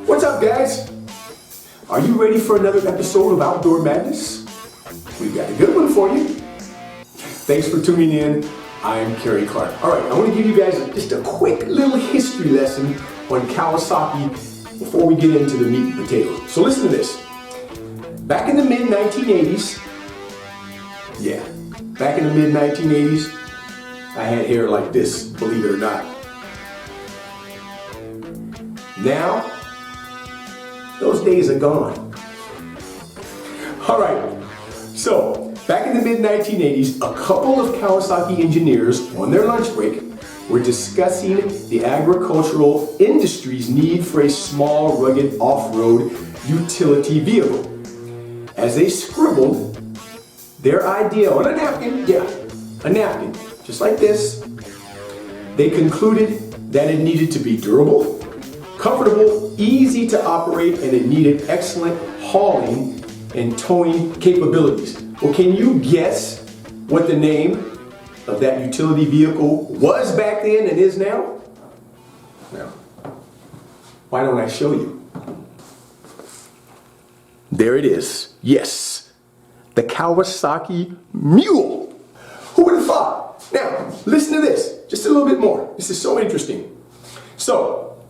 What's up, guys? Are you ready for another episode of Outdoor Madness? We've got a good one for you. Thanks for tuning in. I am Kerry Clark. All right, I want to give you guys just a quick little history lesson on Kawasaki before we get into the meat and potatoes. So listen to this. Back in the mid-1980s, I had hair like this, believe it or not. Now, those days are gone. All right, so back in the mid-1980s, a couple of Kawasaki engineers on their lunch break were discussing the agricultural industry's need for a small, rugged off-road utility vehicle. As they scribbled their idea on a napkin, just like this, they concluded that it needed to be durable, comfortable, easy to operate, and it needed excellent hauling and towing capabilities. Well, can you guess what the name of that utility vehicle was back then and is now? Now, why don't I show you? There it is. Yes, the Kawasaki Mule. Who would have thought? Now, listen to this, just a little bit more. This is so interesting. So,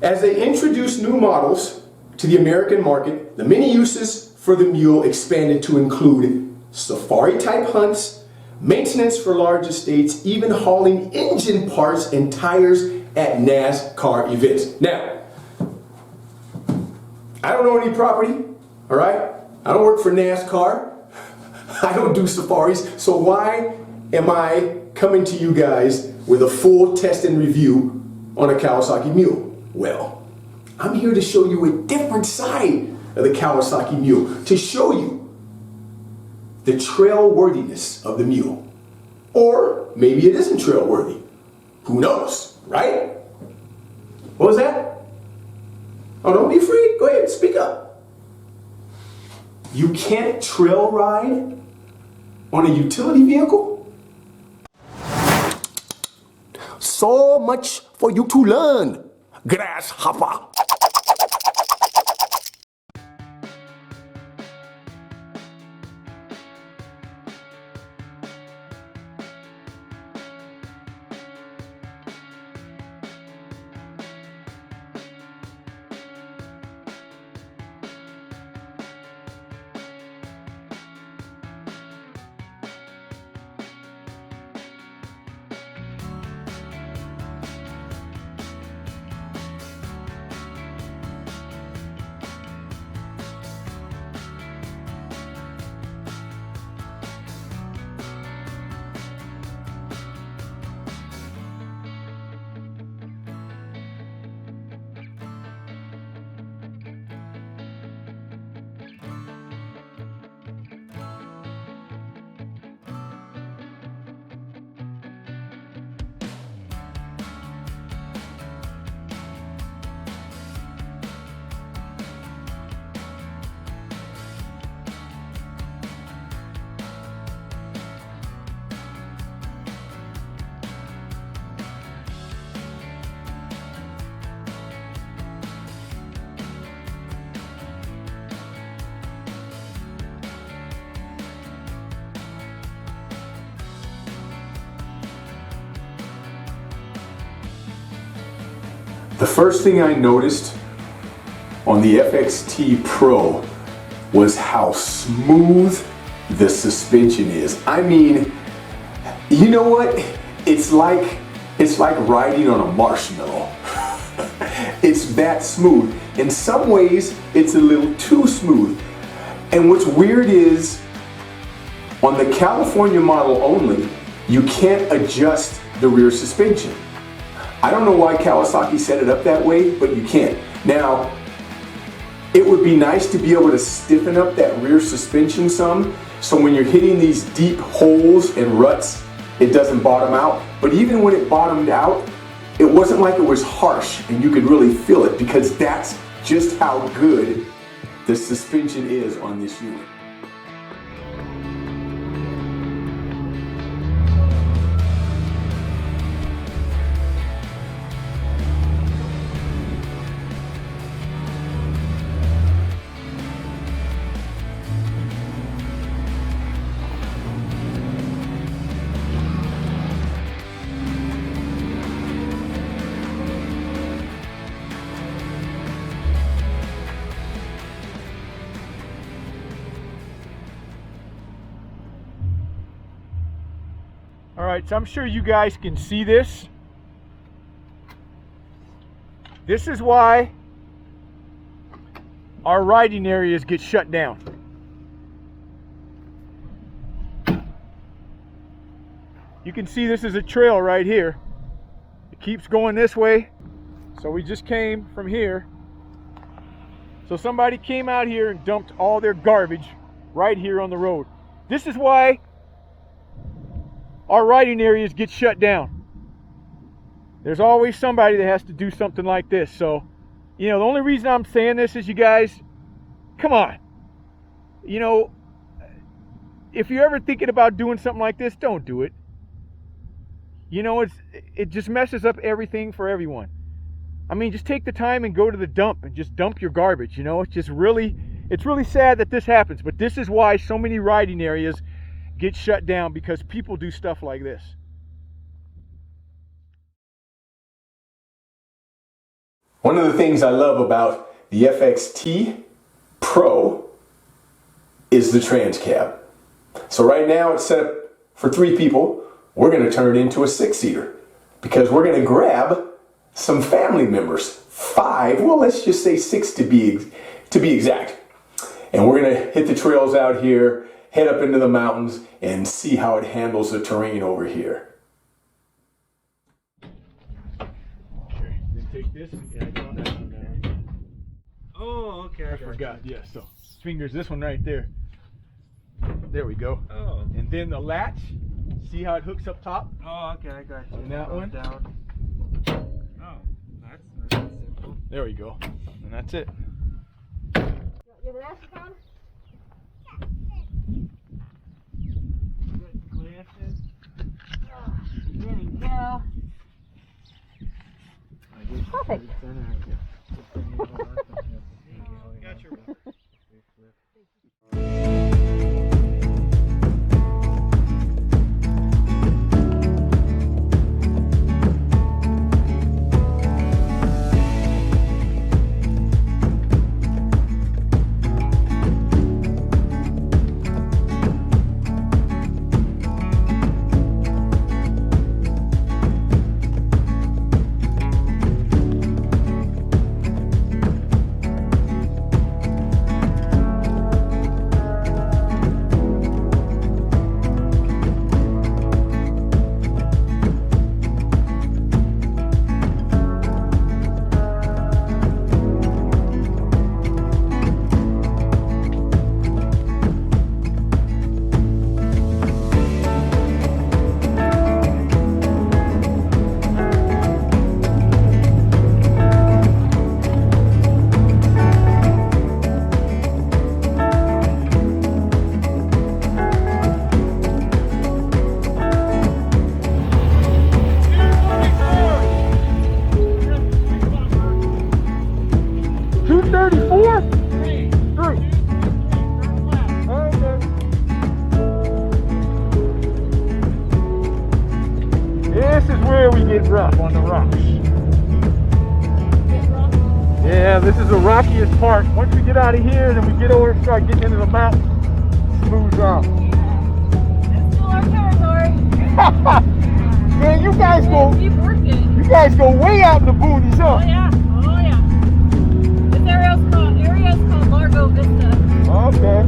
as they introduced new models to the American market, the many uses for the Mule expanded to include safari-type hunts, maintenance for large estates, even hauling engine parts and tires at NASCAR events. Now, I don't own any property, all right? I don't work for NASCAR. I don't do safaris, so why am I coming to you guys with a full test and review on a Kawasaki Mule? Well, I'm here to show you a different side of the Kawasaki Mule, to show you the trail worthiness of the Mule. Or maybe it isn't trail worthy. Who knows, right? What was that? Oh, don't be afraid. Go ahead, speak up. You can't trail ride on a utility vehicle? So much for you to learn, grasshopper. The first thing I noticed on the FXT Pro was how smooth the suspension is. I mean, you know what? It's like riding on a marshmallow. It's that smooth. In some ways, it's a little too smooth. And what's weird is, on the California model only, you can't adjust the rear suspension. I don't know why Kawasaki set it up that way, but you can't. Now, it would be nice to be able to stiffen up that rear suspension some, so when you're hitting these deep holes and ruts, it doesn't bottom out. But even when it bottomed out, it wasn't like it was harsh and you could really feel it, because that's just how good the suspension is on this unit. All right, so I'm sure you guys can see this. This is why our riding areas get shut down. You can see this is a trail right here. It keeps going this way. So we just came from here. So somebody came out here and dumped all their garbage right here on the road. This is why our riding areas get shut down. There's always somebody that has to do something like this. So, you know, the only reason I'm saying this is, you guys, come on. You know, if you're ever thinking about doing something like this, don't do it. You know, it just messes up everything for everyone. I mean, just take the time and go to the dump and just dump your garbage. You know, it's really sad that this happens, but this is why so many riding areas get shut down, because people do stuff like this. One of the things I love about the FXT Pro is the trans cab. So right now it's set up for 3 people. We're going to turn it into a 6-seater because we're going to grab some family members, 5, well, let's just say 6 to be exact. And we're going to hit the trails out here, head up into the mountains, and see how it handles the terrain over here. Okay, then take this. Yeah, I got that one down. Oh, okay. I forgot. Yeah, so fingers this one right there. There we go. Oh. And then the latch. See how it hooks up top? Oh, okay, I got you. And that one? Down. Oh, that's simple. There we go. And that's it. You have an acetone? Glasses. There we go. Perfect. Got your rough on the rocks. Yeah, this is the rockiest part. Once we get out of here, then we get over and start getting into the mountains. Smooth off. It's still our territory. Man, you guys go. Keep working. You guys go way out in the boonies, huh? Oh yeah. Oh yeah. This area is called Largo Vista. Okay.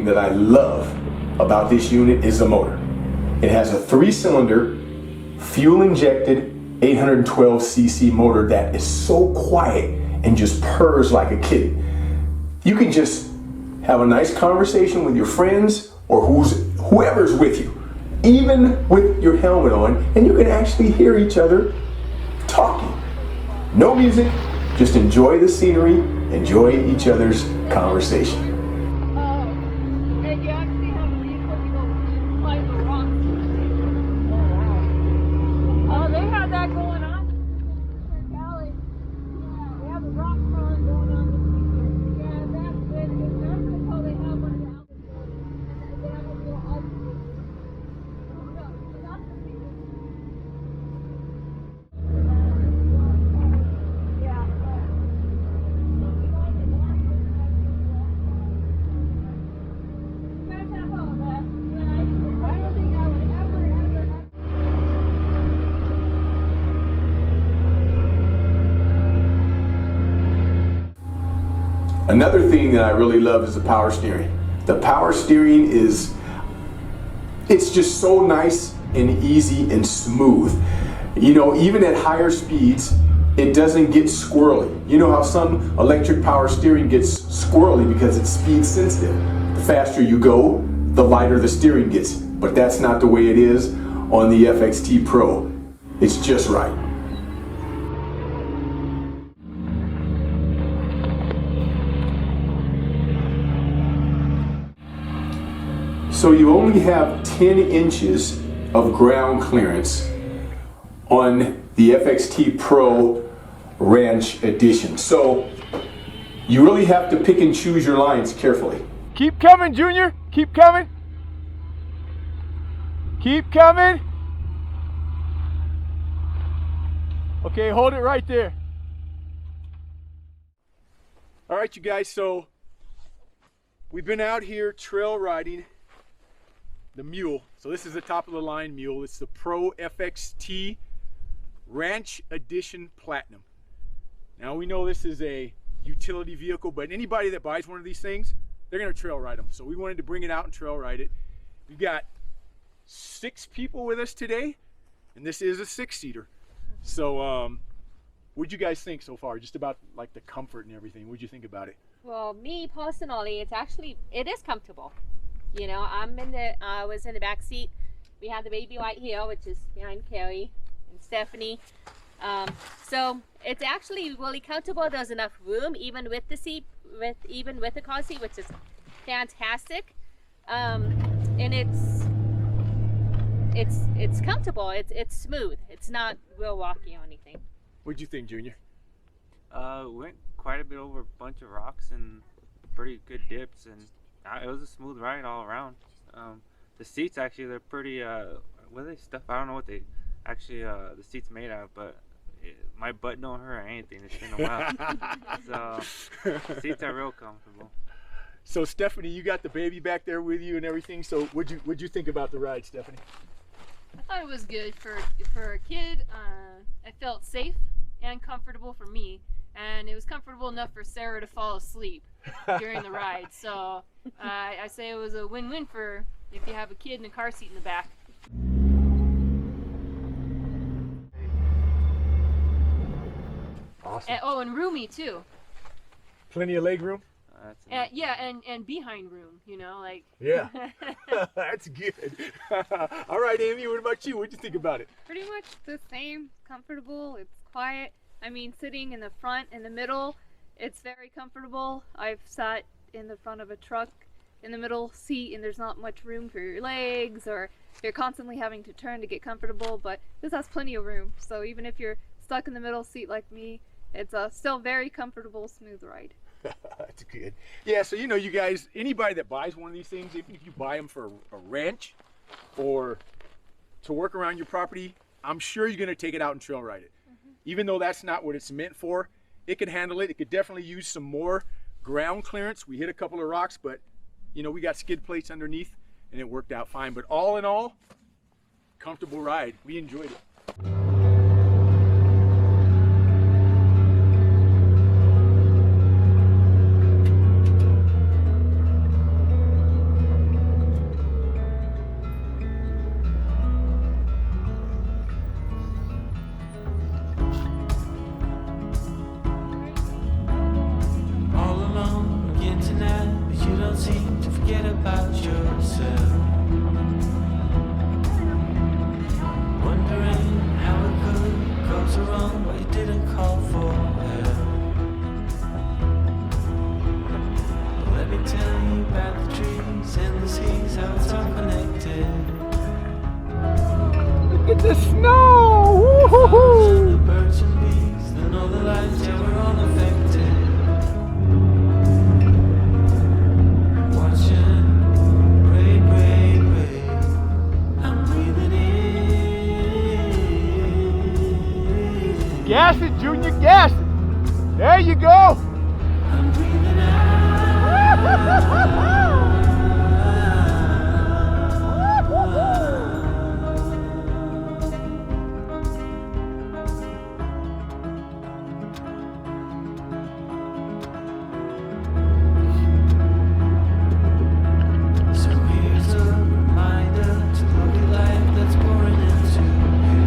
that I love about this unit is the motor. It has a 3-cylinder, fuel-injected 812cc motor that is so quiet and just purrs like a kitten. You can just have a nice conversation with your friends or whoever's with you, even with your helmet on, and you can actually hear each other talking. No music, just enjoy the scenery, enjoy each other's conversation. And you actually have a vehicle to go climb the rocks. Oh, they had that going on this weekend. Cali. Yeah, they have a rock crawling going on this weekend. Yeah, that's good. That's how they have one of the outdoors. And they have a little obstacle. Oh, no. So that's the thing. Yeah. Another thing that I really love is the power steering. The power steering it's just so nice and easy and smooth. You know, even at higher speeds, it doesn't get squirrely. You know how some electric power steering gets squirrely because it's speed sensitive. The faster you go, the lighter the steering gets. But that's not the way it is on the FXT Pro. It's just right. So you only have 10 inches of ground clearance on the FXT Pro Ranch Edition. So you really have to pick and choose your lines carefully. Keep coming, Junior. Keep coming. Keep coming. Okay, hold it right there. All right, you guys, so we've been out here trail riding the Mule. So this is the top of the line Mule. It's the PRO-FXT Ranch Edition Platinum. Now we know this is a utility vehicle, but anybody that buys one of these things, they're gonna trail ride them. So we wanted to bring it out and trail ride it. We've got 6 people with us today, and this is a 6-seater. So what'd you guys think so far? Just about like the comfort and everything. What'd you think about it? Well, me personally, it is comfortable. You know, I was in the back seat. We had the baby right here, which is behind Carrie and Stephanie. So it's actually really comfortable. There's enough room, even with the seat, even with the car seat, which is fantastic. And it's comfortable. It's smooth. It's not real rocky or anything. What'd you think, Junior? Went quite a bit over a bunch of rocks and pretty good dips, and it was a smooth ride all around. The seats actually, they're pretty, what are they stuff? I don't know what they actually, the seats made out of, but my butt don't hurt or anything. It's been a while. So the seats are real comfortable. So Stephanie, you got the baby back there with you and everything. So what'd you think about the ride, Stephanie? I thought it was good for a kid. I felt safe and comfortable for me, and it was comfortable enough for Sarah to fall asleep during the ride. So I say it was a win-win for if you have a kid in a car seat in the back. Awesome. And roomy too. Plenty of leg room? Yeah, and behind room, you know, like. Yeah, that's good. All right, Amy, what about you? What'd you think about it? Pretty much the same. Comfortable. It's quiet. I mean, sitting in the front, in the middle, it's very comfortable. I've sat in the front of a truck in the middle seat, and there's not much room for your legs, or you're constantly having to turn to get comfortable, but this has plenty of room. So even if you're stuck in the middle seat like me, it's a still very comfortable, smooth ride. That's good. Yeah, so you know, you guys, anybody that buys one of these things, even if you buy them for a ranch or to work around your property, I'm sure you're going to take it out and trail ride it. Even though that's not what it's meant for, it could handle it. It could definitely use some more ground clearance. We hit a couple of rocks, but you know, we got skid plates underneath and it worked out fine. But all in all, comfortable ride. We enjoyed it. about the trees and the seas, how it's all connected. Look at the snow! Flowers and the Woo-hoo-hoo. birds and bees, then all the lights, yeah, we're all affected. Watching, pray, pray, pray. I'm breathing in. Gas it, Junior, gas it. There you go. I'm breathing out. So here's a reminder to look at life that's pouring into you.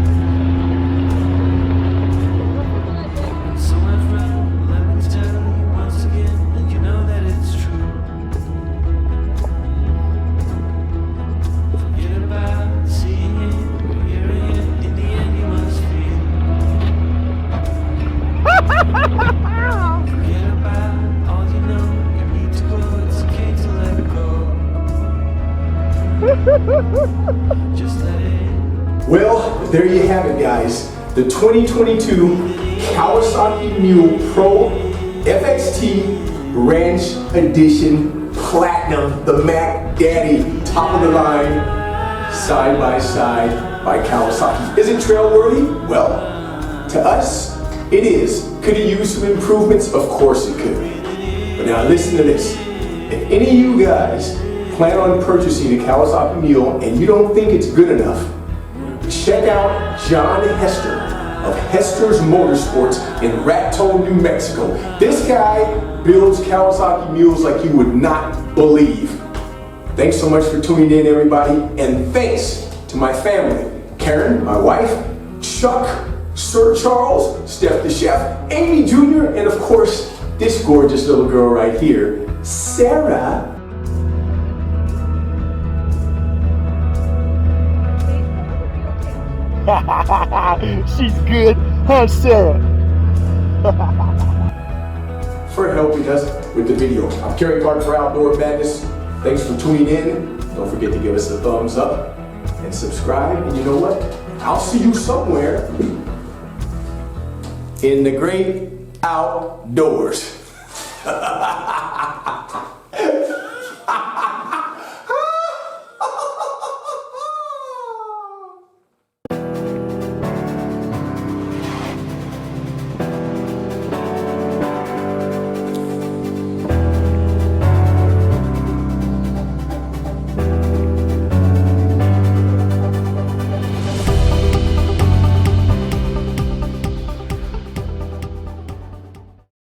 So my friend, let me tell you once again, and you know that it's true. Forget about seeing it or hearing it. In the end, you must feel. Forget about all you know. You need to go. It's okay to let go. Just let it. Well, there you have it, guys. The 2022 Kawasaki Mule PRO-FXT Ranch Edition Platinum, the Mac Daddy, top of the line, side by side by Kawasaki. Is it trail worthy? Well, to us, it is. Could it use some improvements? Of course it could. But now listen to this. If any of you guys plan on purchasing a Kawasaki Mule and you don't think it's good enough, check out John Hester of Hester's Motorsports in Raton, New Mexico. This guy builds Kawasaki mules like you would not believe. Thanks so much for tuning in, everybody, and thanks to my family, Karen, my wife, Chuck, Sir Charles, Steph the Chef, Amy Jr., and of course, this gorgeous little girl right here, Sarah. She's good, huh, Sarah? For helping us with the video. I'm Kerry Clark for Outdoor Maddness. Thanks for tuning in. Don't forget to give us a thumbs up and subscribe. And you know what? I'll see you somewhere in the great outdoors.